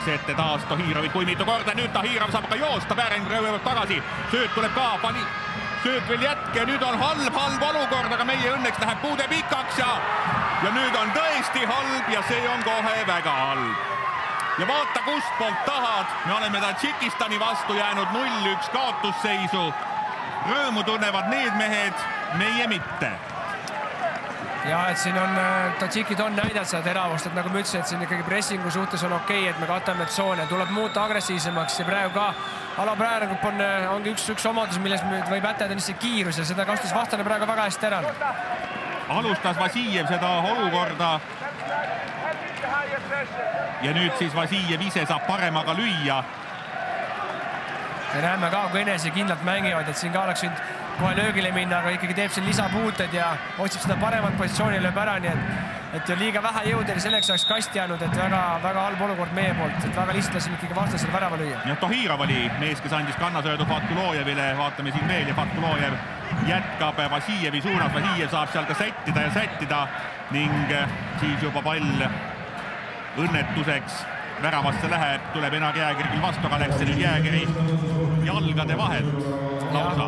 ette taas Tahirovilt, kui mitu korda, nüüd Tahirov saab ka joosta, Päring röövab tagasi, sööt tuleb ka, sööt veel jätke, nüüd on halb olukord, aga meie õnneks läheb puude pikaks ja nüüd on tõesti halb ja see on kohe väga halb. Ja vaata, kust poolt tahad, me oleme Tadžikistani vastu jäänud 0-1 kaotusseisu. Rõõmu tunnevad need mehed, meie mitte. Ja, et siin on, Tadžikid on näidanud seda teravust, et nagu ma ütlesin, et siin ikkagi pressingu suhtes on okei, et me katame tsoone, tuleb muuta agressiivsemaks ja praegu ka Alo Päringup ongi üks omadus, milles võib jätada lihtsalt kiirus ja seda kasutas vastane praegu väga hästi ära. Alustas Vasiljev seda olukorda ja nüüd siis Vasiljev ise saab paremaga lüüa. Me näeme ka, kui enesekindlalt mängivad, et siin ka oleks võinud kohe löögile minna, aga ikkagi teeb siin lisapuuted ja otsib seda paremat positsiooni, lööb ära, nii et liiga vähe jõud ja selleks oleks kasti jäänud, et väga halb olukord meie poolt, et väga lihtsalt lasime ikkagi vastasele värava lüüa. Ja Tahirov oli mees, kes andis kannasöödu Fatkulojevile, vaatame siin veel ja Fatkulojev jätkab Vasiljevi suunas, Vasiljev saab seal ka sättida ning siis juba pall õnnetuseks väravasse läheb, tuleb Enar Jääger küll vastu, aga läks see nüüd Jäägeri jalgade vahelt lausa.